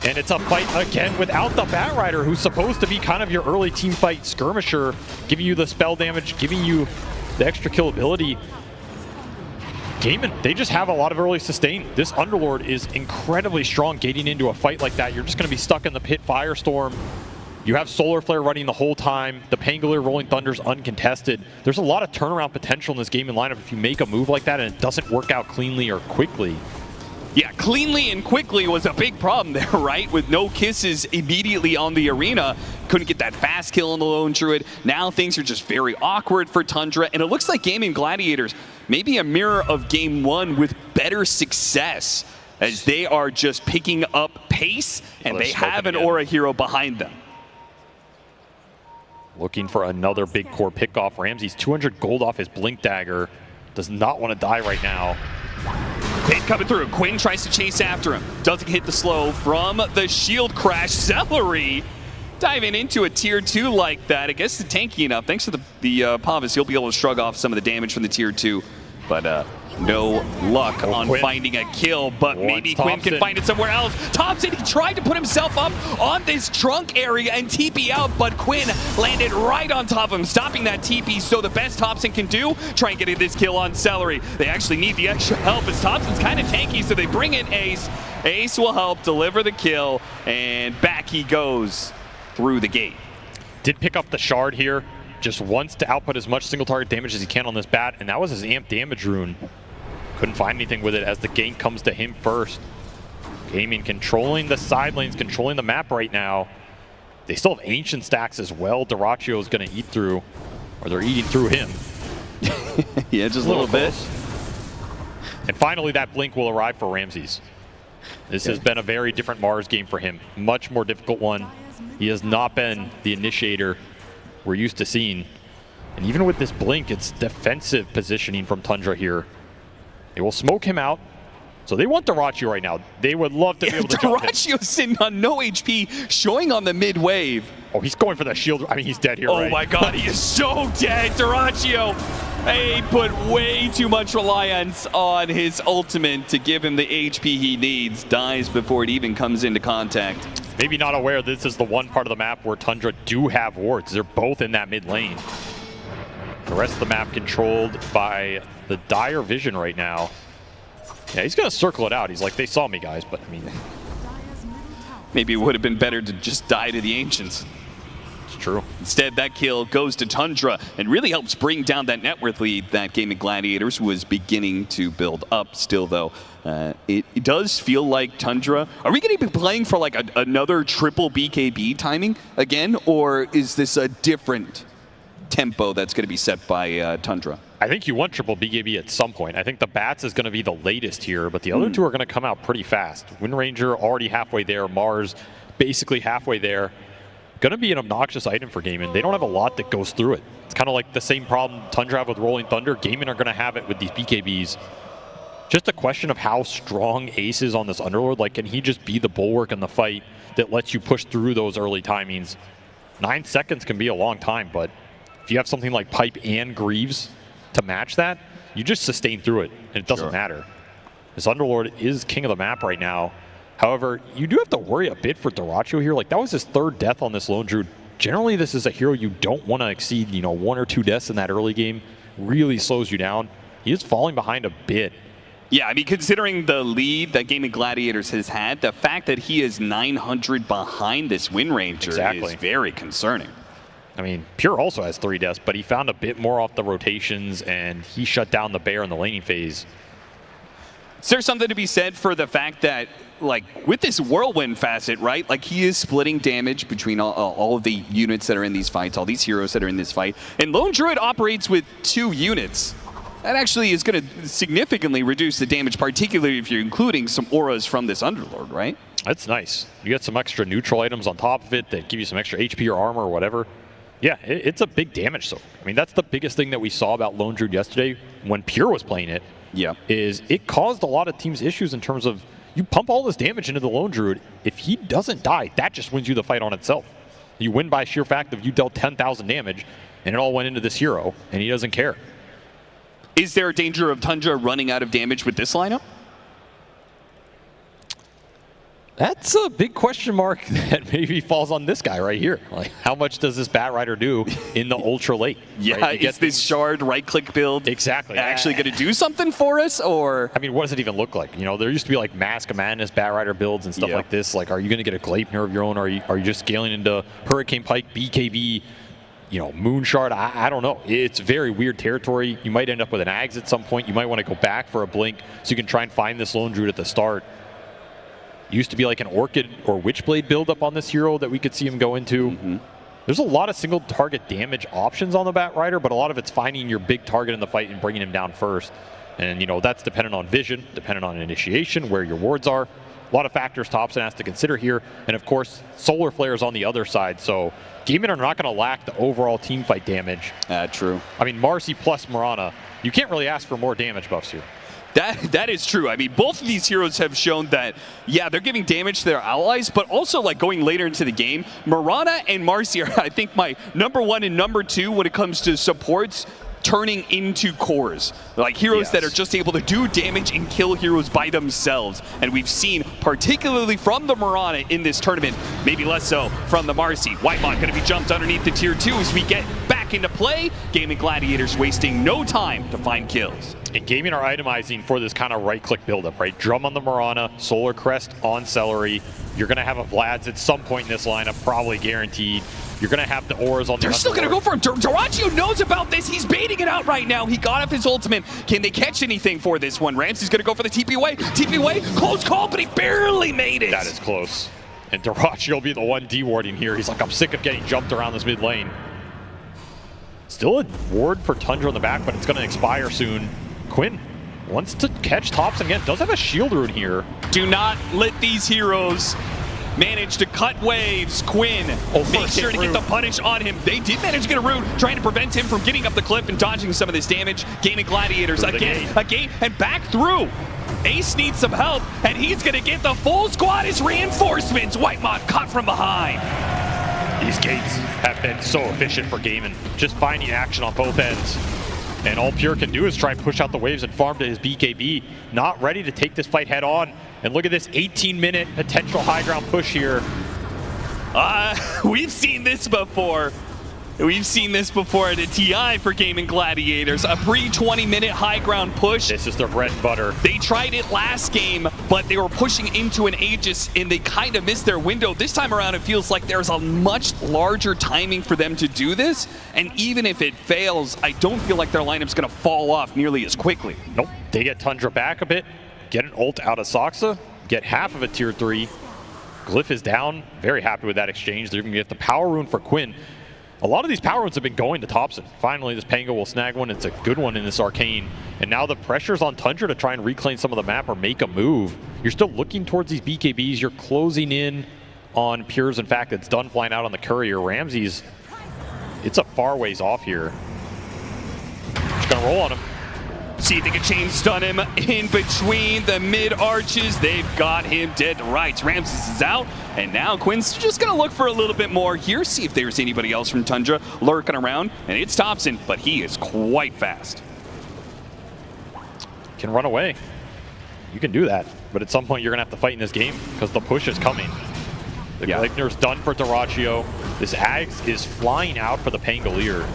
Speaker 8: And it's a fight again without the Batrider, who's supposed to be kind of your early team fight skirmisher, giving you the spell damage, giving you the extra kill ability. Gaimin, they just have a lot of early sustain. This Underlord is incredibly strong gating into a fight like that. You're just going to be stuck in the pit Firestorm. You have Solar Flare running the whole time. The Pangolier Rolling Thunder's uncontested. There's a lot of turnaround potential in this game and lineup if you make a move like that and it doesn't work out cleanly or quickly.
Speaker 7: Yeah, cleanly and quickly was a big problem there, right? With no kisses immediately on the arena. Couldn't get that fast kill on the Lone Druid. Now things are just very awkward for Tundra, and it looks like Gaimin Gladiators, maybe a mirror of Game 1 with better success, as they are just picking up pace, and they have an aura hero behind them.
Speaker 8: Looking for another big core pickoff. Ramsey's 200 gold off his Blink Dagger. Does not want to die right now.
Speaker 7: Bait coming through. Quinn tries to chase after him. Doesn't hit the slow from the shield crash. Celery diving into a tier 2 like that. I guess it's tanky enough. Thanks to the Pavis, he'll be able to shrug off some of the damage from the tier 2. But no luck on
Speaker 8: Quinn
Speaker 7: finding a kill, but maybe Quinn can find it somewhere else. Thompson, he tried to put himself up on this trunk area and TP out, but Quinn landed right on top of him, stopping that TP. So the best Thompson can do, try and get this kill on Celery. They actually need the extra help as Thompson's kind of tanky, so they bring in Ace. Ace will help deliver the kill, and back he goes through the gate.
Speaker 8: Did pick up the shard here. Just wants to output as much single target damage as he can on this bat, and that was his amp damage rune. Couldn't find anything with it as the gank comes to him first. Gaiming controlling the side lanes, controlling the map right now. They still have ancient stacks as well. Dyrachyo is going to eat through, or they're eating through him.
Speaker 7: Yeah, just a little bit.
Speaker 8: And finally, that blink will arrive for Ramses. This has been a very different Mars game for him. Much more difficult one. He has not been the initiator we're used to seeing. And even with this blink, it's defensive positioning from Tundra here. They will smoke him out. So they want Dyrachyo right now. They would love to be able to jump in.
Speaker 7: Dyrachyo's sitting on no HP, showing on the mid wave.
Speaker 8: Oh, he's going for the shield. I mean, he's dead here,
Speaker 7: Oh
Speaker 8: right?
Speaker 7: my god, he is so dead. Dyrachyo, they put way too much reliance on his ultimate to give him the HP he needs. Dies before it even comes into contact.
Speaker 8: Maybe not aware this is the one part of the map where Tundra do have wards. They're both in that mid lane. The rest of the map controlled by the Dire Vision right now. Yeah, he's going to circle it out. He's like, they saw me, guys, but I mean...
Speaker 7: Maybe it would have been better to just die to the Ancients.
Speaker 8: It's true.
Speaker 7: Instead, that kill goes to Tundra and really helps bring down that net worth lead that Gaimin Gladiators was beginning to build up still, though. It does feel like Tundra... Are we going to be playing for like another triple BKB timing again, or is this a different tempo that's going to be set by Tundra?
Speaker 8: I think you want triple BKB at some point. I think the Bats is going to be the latest here, but the other two are going to come out pretty fast. Wind Ranger already halfway there. Mars basically halfway there. Going to be an obnoxious item for Gaimin. They don't have a lot that goes through it. It's kind of like the same problem Tundra have with Rolling Thunder. Gaimin are going to have it with these BKBs. Just a question of how strong Ace is on this Underlord. Like, can he just be the bulwark in the fight that lets you push through those early timings? 9 seconds can be a long time, but if you have something like Pipe and Greaves to match that, you just sustain through it, and it doesn't matter. This Underlord is king of the map right now. However, you do have to worry a bit for Dyrachyo here. Like, that was his 3rd death on this Lone Druid. Generally, this is a hero you don't want to exceed, 1 or 2 deaths in that early game. Really slows you down. He is falling behind a bit.
Speaker 7: Yeah, I mean, considering the lead that Gaimin Gladiators has had, the fact that he is 900 behind this Wind Ranger is very concerning.
Speaker 8: I mean, Pure also has 3 deaths, but he found a bit more off the rotations, and he shut down the Bear in the laning phase.
Speaker 7: Is there something to be said for the fact that, like, with this Whirlwind facet, right? Like, he is splitting damage between all of the units that are in these fights, all these heroes that are in this fight. And Lone Druid operates with 2 units. That actually is going to significantly reduce the damage, particularly if you're including some auras from this Underlord, right?
Speaker 8: That's nice. You get some extra neutral items on top of it that give you some extra HP or armor or whatever. Yeah, it's a big damage soak. I mean, that's the biggest thing that we saw about Lone Druid yesterday when Pure was playing it. Yeah. Is it caused a lot of teams issues in terms of you pump all this damage into the Lone Druid. If he doesn't die, that just wins you the fight on itself. You win by sheer fact of you dealt 10,000 damage, and it all went into this hero, and he doesn't care.
Speaker 7: Is there a danger of Tundra running out of damage with this lineup?
Speaker 8: That's a big question mark that maybe falls on this guy right here. Like, how much does this Bat Rider do in the ultra late?
Speaker 7: Yeah, right? Is this shard right-click build actually going to do something for us, or?
Speaker 8: I mean, what does it even look like? There used to be like Mask of Madness Bat Rider builds and stuff like this. Like, are you going to get a Gleipnir of your own, or are you just scaling into Hurricane Pike, BKB, you know, Moonshard, I don't know. It's very weird territory. You might end up with an Ags at some point. You might want to go back for a Blink so you can try and find this Lone Druid at the start. Used to be like an Orchid or Witchblade build-up on this hero that we could see him go into. There's a lot of single target damage options on the Bat Rider, but a lot of it's finding your big target in the fight and bringing him down first. And, you know, that's dependent on vision, dependent on initiation, where your wards are. A lot of factors Thompson has to consider here. And, of course, Solar Flare is on the other side. So Gaimin are not going to lack the overall team fight damage.
Speaker 7: True.
Speaker 8: I mean, Marcy plus Mirana, you can't really ask for more damage buffs here.
Speaker 7: That is true. I mean, both of these heroes have shown that, yeah, they're giving damage to their allies, but also, like, going later into the game, Mirana and Marcy are, I think, my #1 and #2 when it comes to supports turning into cores. Like heroes that are just able to do damage and kill heroes by themselves. And we've seen, particularly from the Mirana in this tournament, maybe less so from the Marcy. Whitemon going to be jumped underneath the tier 2 as we get back into play. Gaimin Gladiators wasting no time to find kills.
Speaker 8: And Gaimin are itemizing for this kind of right-click buildup, right? Drum on the Mirana, Solar Crest on Celery. You're going to have a Vlad's at some point in this lineup, probably guaranteed. You're going to have the auras on the
Speaker 7: They're still going to go for him. Dyrachyo knows about this. He's baiting it out right now. He got off his ultimate. Can they catch anything for this one? Ramsey's going to go for the TP away. TP away. Close call, but he barely made it.
Speaker 8: That is close. And Dyrachyo will be the one dewarding here. He's like, I'm sick of getting jumped around this mid lane. Still a ward for Tundra on the back, but it's going to expire soon. Quinn wants to catch Thompson again. Does have a shield rune here.
Speaker 7: Do not let these heroes manage to cut waves. Quinn, make sure to get the punish on him. They did manage to get a rune, trying to prevent him from getting up the cliff and dodging some of this damage. Gaimin Gladiators again, and back through. Ace needs some help, and he's going to get the full squad as reinforcements. Whitemon caught from behind.
Speaker 8: These gates have been so efficient for Gaimin, just finding action on both ends. And all Pure can do is try and push out the waves and farm to his BKB. Not ready to take this fight head on. And look at this 18-minute potential high ground push here.
Speaker 7: We've seen this before. We've seen this before at a TI for Gaimin Gladiators. A pre-20-minute high ground push.
Speaker 8: This is their bread and butter.
Speaker 7: They tried it last game, but they were pushing into an Aegis, and they kind of missed their window. This time around, it feels like there's a much larger timing for them to do this. And even if it fails, I don't feel like their lineup's going to fall off nearly as quickly.
Speaker 8: Nope. They get Tundra back a bit, get an ult out of Soxa, get half of a tier 3. Glyph is down. Very happy with that exchange. They're going to get the power rune for Quinn. A lot of these power runes have been going to Thompson. Finally, this Pango will snag one. It's a good one in this Arcane. And now the pressure's on Tundra to try and reclaim some of the map or make a move. You're still looking towards these BKBs. You're closing in on Pures. In fact, it's done flying out on the Courier. Ramsey's, it's a far ways off here. Just gonna roll on him.
Speaker 7: See if they can chain stun him in between the mid arches. They've got him dead to rights. Ramses is out, and now Quinn's just gonna look for a little bit more here, see if there's anybody else from Tundra lurking around. And it's Thompson, but he is quite fast.
Speaker 8: Can run away. You can do that, but at some point you're gonna have to fight in this game because the push is coming. The Gleipnir's done for Dyrachyo. This Ags is flying out for the Pangolier.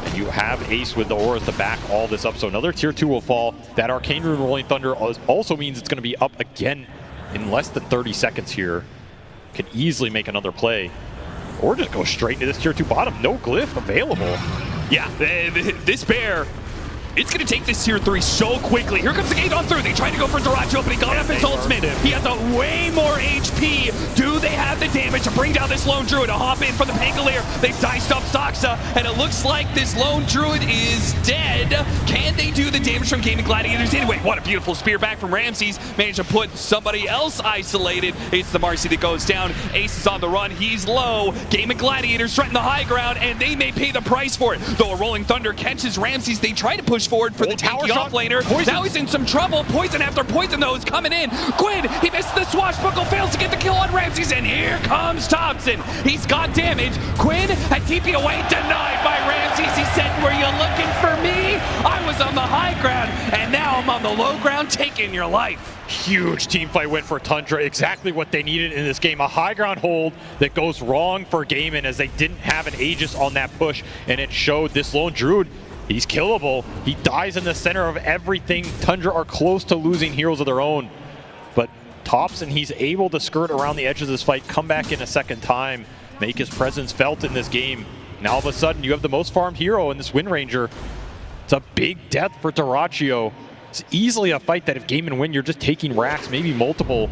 Speaker 8: And you have Ace with the auras to back all this up. So another tier 2 will fall. That Arcane Rune Rolling Thunder also means it's going to be up again in less than 30 seconds here. Can easily make another play. Or just go straight into this tier 2 bottom. No Glyph available.
Speaker 7: Yeah, this bear, it's going to take this tier 3 so quickly. Here comes the gate on through. They tried to go for Dyrachyo, but he got off his ultimate. He has a way more HP. Do they have the damage to bring down this Lone Druid to hop in for the Pangolier? They've diced up Soxa, and it looks like this Lone Druid is dead. Can they do the damage from Gaimin Gladiators anyway? What a beautiful spear back from Ramses. Managed to put somebody else isolated. It's the Marcy that goes down. Ace is on the run. He's low. Gaimin Gladiators threaten the high ground, and they may pay the price for it. Though a Rolling Thunder catches Ramses, they try to push forward for the tanky offlaner. Now he's in some trouble. Poison after poison, though, is coming in. Quinn, he missed the swashbuckle, fails to get the kill on Ramses, and here comes Thompson. He's got damage. Quinn had TP away, denied by Ramses. He said, were you looking for me? I was on the high ground, and now I'm on the low ground, taking your life.
Speaker 8: Huge team fight win for Tundra. Exactly what they needed in this game. A high ground hold that goes wrong for Gaimin as they didn't have an Aegis on that push, and it showed this Lone Druid. He's killable. He dies in the center of everything. Tundra are close to losing heroes of their own. But Thompson, he's able to skirt around the edge of this fight, come back in a second time, make his presence felt in this game. Now all of a sudden you have the most farmed hero in this Wind Ranger. It's a big death for Dyrachyo. It's easily a fight that if Gaimin win, you're just taking racks, maybe multiple,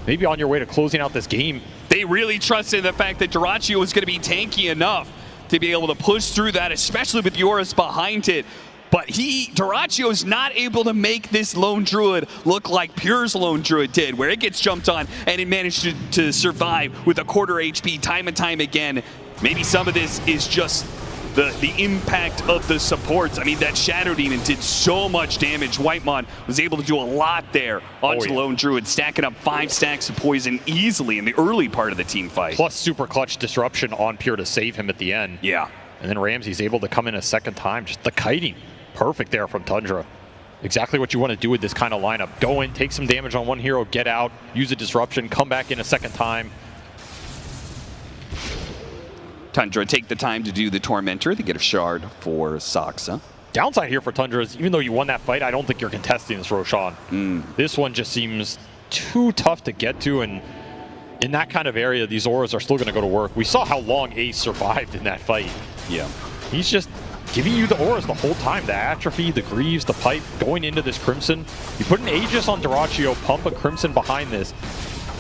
Speaker 8: maybe on your way to closing out this game.
Speaker 7: They really trusted the fact that Dyrachyo was going to be tanky enough to be able to push through that, especially with Yoris behind it. But Dyrachyo is not able to make this Lone Druid look like Pure's Lone Druid did, where it gets jumped on and it managed to survive with a quarter HP time and time again. Maybe some of this is just the impact of the supports. I mean, that Shadow Demon did so much damage. Whitemon was able to do a lot there onto the Lone Druid, stacking up 5 stacks of poison easily in the early part of the team fight.
Speaker 8: Plus super clutch disruption on Pure to save him at the end.
Speaker 7: Yeah.
Speaker 8: And then Ramsey's able to come in a second time. Just the kiting. Perfect there from Tundra. Exactly what you want to do with this kind of lineup. Go in, take some damage on one hero, get out, use a disruption, come back in a second time.
Speaker 7: Tundra take the time to do the Tormentor. They get a shard for Saksa.
Speaker 8: Downside here for Tundra is even though you won that fight, I don't think you're contesting this Roshan. This one just seems too tough to get to, and in that kind of area, these auras are still going to go to work. We saw how long Ace survived in that fight.
Speaker 7: Yeah.
Speaker 8: He's just giving you the auras the whole time. The Atrophy, the Greaves, the Pipe, going into this Crimson. You put an Aegis on Dyrachyo, pump a Crimson behind this.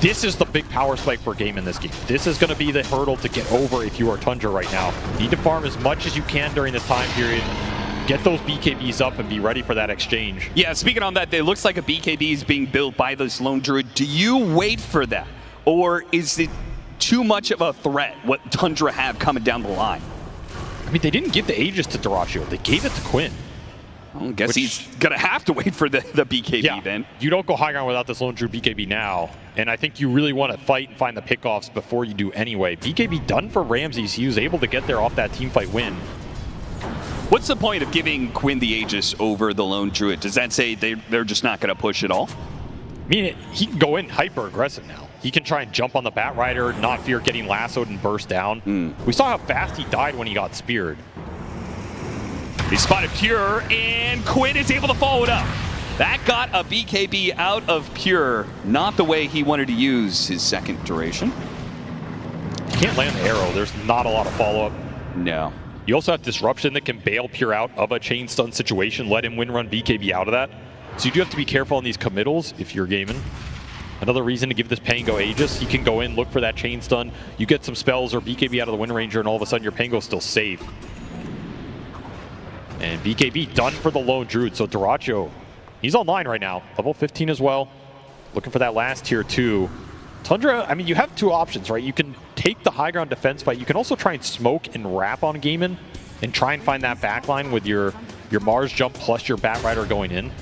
Speaker 8: This is the big power spike for Game in this game. This is going to be the hurdle to get over if you are Tundra right now. You need to farm as much as you can during this time period. Get those BKBs up and be ready for that exchange.
Speaker 7: Yeah, speaking on that, it looks like a BKB is being built by this Lone Druid. Do you wait for that? Or is it too much of a threat, what Tundra have coming down the line?
Speaker 8: I mean, they didn't give the Aegis to Dyrachyo. They gave it to Quinn.
Speaker 7: I guess he's going to have to wait for the BKB then.
Speaker 8: You don't go high ground without this Lone Druid BKB now. And I think you really want to fight and find the pickoffs before you do anyway. BKB done for Ramses. He was able to get there off that teamfight win.
Speaker 7: What's the point of giving Quinn the Aegis over the Lone Druid? Does that say they're just not going to push at all?
Speaker 8: I mean, he can go in hyper aggressive now. He can try and jump on the Bat Rider, not fear getting lassoed and burst down. We saw how fast he died when he got speared.
Speaker 7: He spotted Pure, and Quinn is able to follow it up. That got a BKB out of Pure. Not the way he wanted to use his second duration.
Speaker 8: You can't land the arrow. There's not a lot of follow-up.
Speaker 7: No.
Speaker 8: You also have Disruption that can bail Pure out of a chain stun situation, let him win run BKB out of that. So you do have to be careful on these committals if you're Gaimin. Another reason to give this Pango Aegis. He can go in, look for that chain stun. You get some spells or BKB out of the Wind Ranger, and all of a sudden your Pango's still safe. And BKB done for the Lone Druid. So Dyrachyo, he's online right now. Level 15 as well. Looking for that last tier 2. Tundra, I mean, you have 2 options, right? You can take the high ground defense fight. You can also try and smoke and wrap on Gaimin and try and find that backline with your Mars jump plus your Bat Rider going in.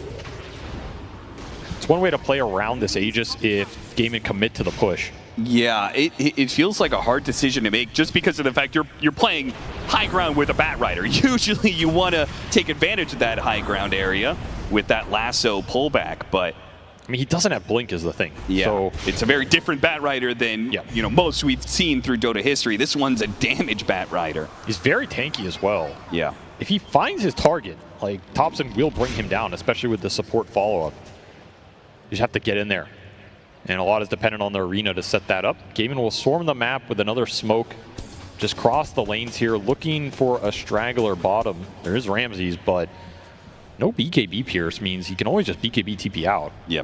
Speaker 8: It's one way to play around this Aegis if Gaimin commit to the push.
Speaker 7: Yeah, it feels like a hard decision to make just because of the fact you're playing high ground with a Bat Rider. Usually you want to take advantage of that high ground area with that lasso pullback, but
Speaker 8: I mean, he doesn't have Blink is the thing.
Speaker 7: Yeah,
Speaker 8: so
Speaker 7: it's a very different Bat Rider than most we've seen through Dota history. This one's a damage Bat Rider.
Speaker 8: He's very tanky as well.
Speaker 7: Yeah.
Speaker 8: If he finds his target, like Thompson will bring him down, especially with the support follow-up. You just have to get in there. And a lot is dependent on the arena to set that up. Gaimin will swarm the map with another smoke. Just cross the lanes here, looking for a straggler bottom. There is Ramses, but no BKB Pierce means he can always just BKB TP out.
Speaker 7: Yeah.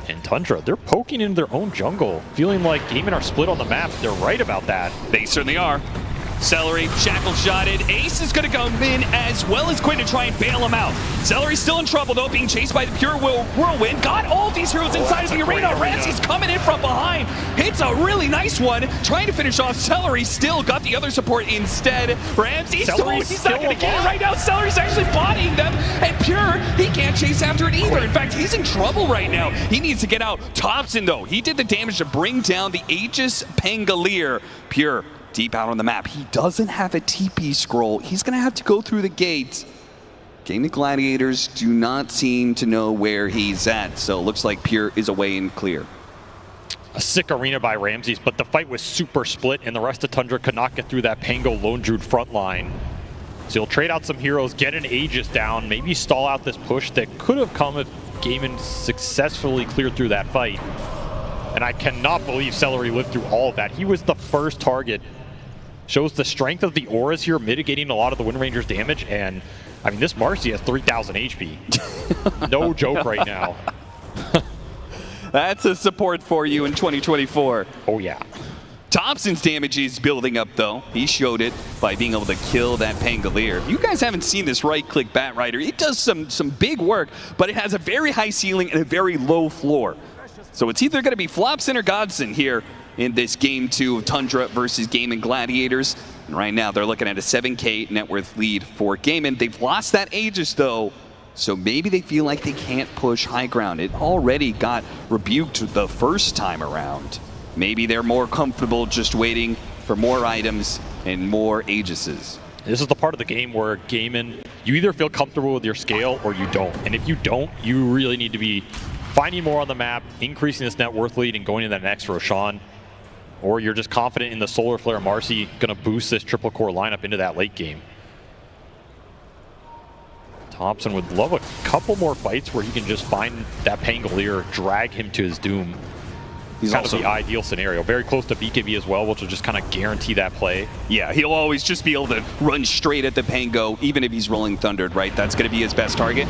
Speaker 8: And Tundra, they're poking into their own jungle, feeling like Gaimin are split on the map. They're right about that.
Speaker 7: They certainly are. Celery, shackle shotted. Ace is going to go in as well as Quinn to try and bail him out. Celery's still in trouble though, being chased by the Pure Whirlwind. Got all these heroes inside of the arena. Ramsey's coming in from behind. Hits a really nice one. Trying to finish off Celery. Still got the other support instead. Ramsey's he's not going to get it right now. Celery's actually bodying them. And Pure, he can't chase after it either. In fact, he's in trouble right now. He needs to get out. Thompson though, he did the damage to bring down the Aegis Pangolier. Pure deep out on the map. He doesn't have a TP scroll. He's going to have to go through the gates. Gaimin Gladiators do not seem to know where he's at, so it looks like Pure is away and clear.
Speaker 8: A sick arena by Ramses, but the fight was super split, and the rest of Tundra could not get through that Pango Lone Druid front line. So he'll trade out some heroes, get an Aegis down, maybe stall out this push that could have come if Gaimin successfully cleared through that fight. And I cannot believe Celery lived through all of that. He was the first target Shows the strength of the auras here, mitigating a lot of the Wind Ranger's damage. And I mean, this Marcy has 3,000 HP. No joke right now.
Speaker 7: That's a support for you in 2024.
Speaker 8: Oh, yeah.
Speaker 7: Thompson's damage is building up, though. He showed it by being able to kill that Pangolier. You guys haven't seen this right-click Bat Rider. It does some big work, but it has a very high ceiling and a very low floor. So it's either going to be Flopson or Godson here in this Game 2 of Tundra versus Gaimin Gladiators. And right now, they're looking at a 7K net worth lead for Gaimin. They've lost that Aegis, though, so maybe they feel like they can't push high ground. It already got rebuked the first time around. Maybe they're more comfortable just waiting for more items and more Aegises.
Speaker 8: This is the part of the game where Gaimin, you either feel comfortable with your scale or you don't. And if you don't, you really need to be finding more on the map, increasing this net worth lead and going to that next Roshan. Or you're just confident in the Solar Flare Marcy going to boost this triple core lineup into that late game. Thompson would love a couple more fights where he can just find that Pangolier, drag him to his doom. He's kind of the ideal scenario. Very close to BKB as well, which will just kind of guarantee that play.
Speaker 7: Yeah, he'll always just be able to run straight at the Pango, even if he's rolling Thundered, right? That's going to be his best target.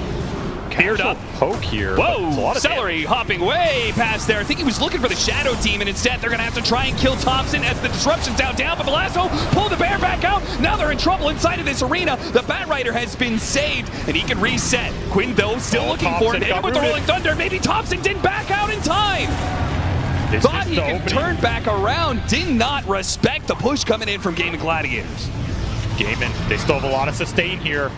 Speaker 7: Cleared up.
Speaker 8: Poke here.
Speaker 7: Whoa! Celery hopping way past there. I think he was looking for the Shadow Team, and instead they're going to have to try and kill Thompson as the disruption's down. But the lasso pulled the bear back out. Now they're in trouble inside of this arena. The Bat Rider has been saved, and he can reset. Quinn, though, still looking for him. Hit him with the Rolling Thunder. Maybe Thompson didn't back out in time. Thought he could turn back around. Did not respect the push coming in from Gaimin Gladiators.
Speaker 8: Gaimin, they still have a lot of sustain here.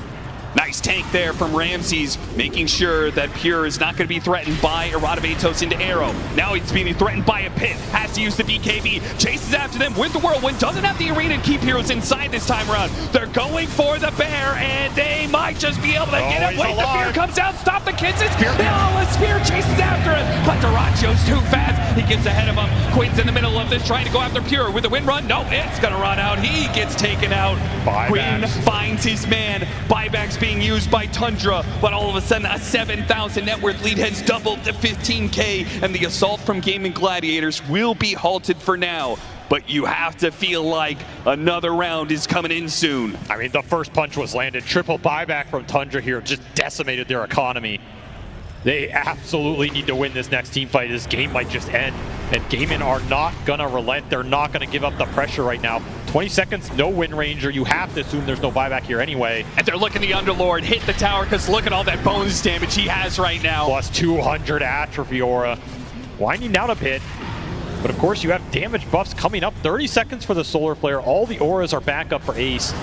Speaker 7: Nice tank there from Ramses, making sure that Pure is not going to be threatened by Erodivatos into Arrow. Now he's being threatened by a pit, has to use the BKB, chases after them with the Whirlwind, doesn't have the arena to keep heroes inside this time around. They're going for the bear, and they might just be able to get him. Wait, the Spear comes out, stop the kisses. The Spear chases after him, but Duracio's too fast. He gets ahead of him. Quinn's in the middle of this, trying to go after Pure with the wind run. No, it's going to run out. He gets taken out. Quinn finds his man. Buybacks being used by Tundra, but all of a sudden a 7,000 net worth lead has doubled to 15K, and the assault from Gaimin Gladiators will be halted for now. But you have to feel like another round is coming in soon.
Speaker 8: I mean, the first punch was landed. Triple buyback from Tundra here, just decimated their economy. They absolutely need to win this next team fight. This game might just end. And Gaimin are not going to relent. They're not going to give up the pressure right now. 20 seconds, no Wind Ranger. You have to assume there's no buyback here anyway.
Speaker 7: And they're looking the Underlord hit the tower because look at all that bonus damage he has right now.
Speaker 8: Plus 200 Atrophy Aura. Winding down a bit. But of course, you have damage buffs coming up. 30 seconds for the Solar Flare. All the auras are back up for Ace.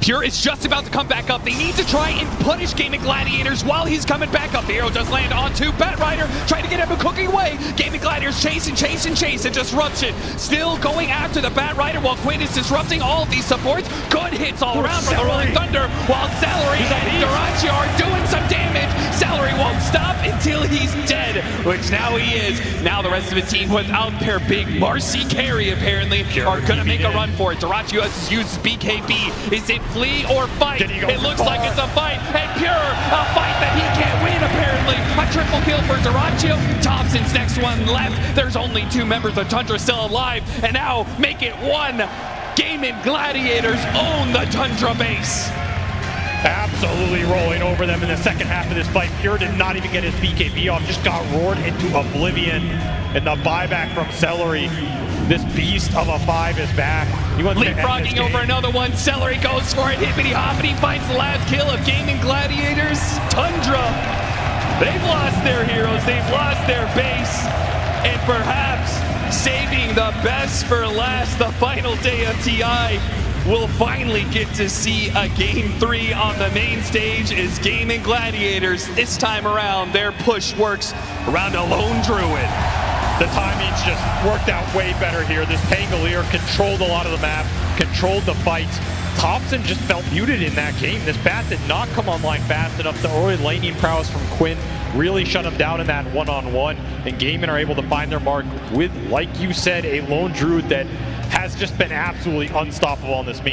Speaker 7: Pure is just about to come back up. They need to try and punish Gaimin Gladiators while he's coming back up. The arrow does land onto Bat Rider, trying to get him a cooking away. Gaimin Gladiators chase and disruption. Still going after the Bat Rider while Quinn is disrupting all of these supports. Good hits all around from the Rolling Thunder, while Celery and Duracio are doing some damage. Celery won't stop until he's dead, which now he is. Now the rest of the team without their big Marcy carry apparently are going to make a run for it. Duracio has used BKB. Is it flee or fight? It looks like it's a fight, and Pure, a fight that he can't win apparently. A triple kill for Duracio. Thompson's next one left. There's only 2 members of Tundra still alive, and now make it 1. Gaimin Gladiators own the Tundra base.
Speaker 8: Absolutely rolling over them in the second half of this fight. Pure did not even get his BKB off, just got roared into oblivion. And the buyback from Celery. This beast of a 5 is back.
Speaker 7: Leapfrogging over another one. Celery goes for it. Hippity hoppity finds the last kill of Gaimin Gladiators. Tundra. They've lost their heroes. They've lost their base. And perhaps saving the best for last, the final day of TI. We'll finally get to see a Game 3 on the main stage as Gaimin Gladiators. This time around, their push works around a lone druid.
Speaker 8: The timing's just worked out way better here. This Pangolier controlled a lot of the map, controlled the fight. Thompson just felt muted in that game. This bat did not come online fast enough. The early laning prowess from Quinn really shut him down in that one-on-one. And Gaimin are able to find their mark with, like you said, a lone druid that has just been absolutely unstoppable on this main.